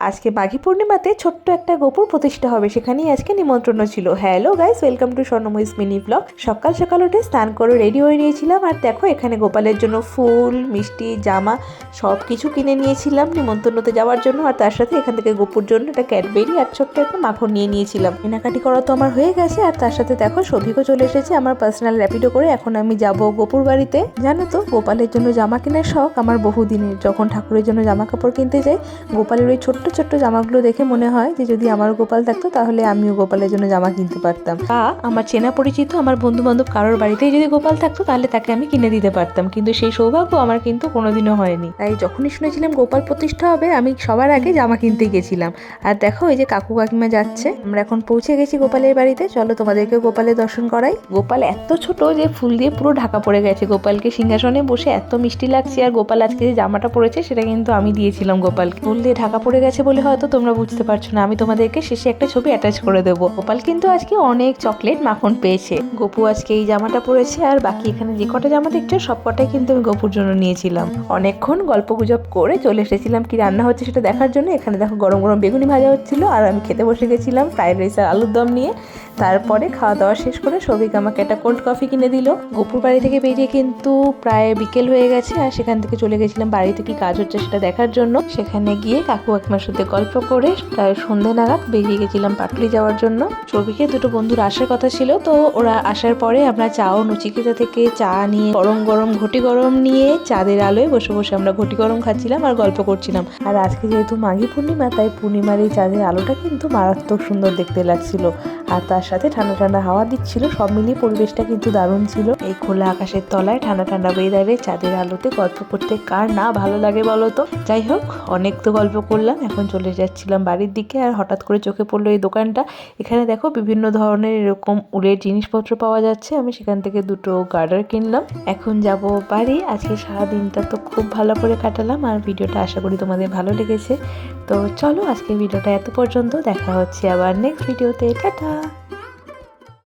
আজকে মাঘী পূর্ণিমাতে ছোট্ট একটা গোপুর প্রতিষ্ঠা হবে, সেখানেই আজকে নিমন্ত্রণ ছিল। হ্যালো গাইস, ওয়েলকাম টু স্বর্ণময়ীস মিনি ব্লগ। সকাল সকাল উঠে স্নান করে রেডি হয়ে নিয়েছিলাম, আর দেখো এখানে গোপালের জন্য ফুল, মিষ্টি, জামা সব কিছু কিনে নিয়েছিলাম নিমন্ত্রণতে যাওয়ার জন্য। আর তার সাথে এখান থেকে গোপুর জন্য একটা ক্যাডবেরি আর ছোট্ট একটা মাখন নিয়ে নিয়েছিলাম। কেনাকাটি করা তো আমার হয়ে গেছে, আর তার সাথে দেখো সভিকও চলে এসেছে আমার পার্সোনাল র্যাপিডো করে। এখন আমি যাব গোপুর বাড়িতে। জানো তো, গোপালের জন্য জামা কেনার শখ আমার বহুদিনের। যখন ঠাকুরের জন্য জামা কাপড় কিনতে যাই, গোপালের ওই ছোট্ট ছোট্ট জামাগুলো দেখে মনে হয় যে যদি আমার গোপাল থাকতো তাহলে আমিও গোপালের জন্য জামা কিনতে পারতাম, বা আমার চেনা পরিচিত আমার বন্ধু বান্ধব কারোর বাড়িতেই যদি গোপাল থাকতো তাহলে তাকে আমি কিনে দিতে পারতাম। কিন্তু সেই সৌভাগ্য আমার কিন্তু কোনোদিনও হয়নি। তাই যখনই শুনেছিলাম গোপাল প্রতিষ্ঠা হবে, আমি সবার আগে জামা কিনতে গেছিলাম। আর দেখো এই যে কাকু কাকিমা যাচ্ছে, আমরা এখন পৌঁছে গেছি গোপালের বাড়িতে। চলো তোমাদেরকে গোপালের দর্শন করাই। গোপাল এত ছোট যে ফুল দিয়ে পুরো ঢাকা পড়ে গেছে। গোপালকে সিংহাসনে বসে এত মিষ্টি লাগছে। আর গোপাল আজকে যে জামাটা পরেছে সেটা কিন্তু আমি দিয়েছিলাম গোপালকে। ফুল দিয়ে ঢাকা পড়ে গেছে বলে হয়তো তোমরা বুঝতে পারছো না, আমি তোমাদেরকে শেষে একটা ছবি অ্যাটাচ করে দেবো। গোপাল কিন্তু আজকে অনেক চকলেট মাখন পেয়েছে। গোপু আজকে এই জামাটা পরেছে, আর বাকি এখানে যে কটা জামা দেখছো সব কটাই কিন্তু আমি গোপুর জন্য নিয়েছিলাম। অনেকক্ষণ গল্প গুজব করে চলে এসেছিলাম কি রান্না হচ্ছে সেটা দেখার জন্য। এখানে দেখো গরম গরম বেগুনি ভাজা হচ্ছিল, আর আমি খেতে বসে গেছিলাম ফ্রাইড রাইস আর আলুর দম নিয়ে। তারপরে খাওয়া দাওয়া শেষ করে সবিক আমাকে একটা কোল্ড কফি কিনে দিল। গোপুর বাড়ি থেকে বেরিয়ে কিন্তু প্রায় বিকেল হয়ে গেছে, আর সেখান থেকে চলে গেছিলাম বাড়িতে কি কাজ হচ্ছে সেটা দেখার জন্য। সেখানে গিয়ে কাকু কাকিমার সাথে গল্প করে প্রায় সন্ধ্যে নাগাদ বেরিয়ে গেছিলাম পাটুলি যাওয়ার জন্য। সবিকে দুটো বন্ধুর আসার কথা ছিল, তো ওরা আসার পরে আমরা চা ও নচিকেতা থেকে চা নিয়ে গরম গরম ঘটি গরম নিয়ে চাঁদের আলোয় বসে বসে আমরা ঘটি গরম খাচ্ছিলাম আর গল্প করছিলাম। আর আজকে যেহেতু মাঘী পূর্ণিমা, তাই পূর্ণিমার এই চাঁদের আলোটা কিন্তু মারাত্মক সুন্দর দেখতে লাগছিল। আর তার সাথে ঠান্ডা ঠান্ডা হাওয়া দিচ্ছিল, সব মিলিয়ে পরিবেশটা কিন্তু দারুণ ছিল। এই খোলা আকাশের তলায় ঠান্ডা ঠান্ডা ওয়েদারে চাঁদের আলোতে গল্প করতে কার না ভালো লাগে বলো তো। যাই হোক, অনেক তো গল্প করলাম, এখন চলে যাচ্ছিলাম বাড়ির দিকে। আর হঠাৎ করে চোখে পড়লো এই দোকানটা। এখানে দেখো বিভিন্ন ধরনের এরকম উলের জিনিসপত্র পাওয়া যাচ্ছে। আমি সেখান থেকে দুটো গার্ডার কিনলাম। এখন যাব বাড়ি। আজকে সারাদিনটা তো খুব ভালো করে কাটালাম, আর ভিডিওটা আশা করি তোমাদের ভালো লেগেছে। তো চলো আজকের ভিডিওটা এত পর্যন্ত, দেখা হচ্ছে আবার নেক্সট ভিডিওতে। টাটা।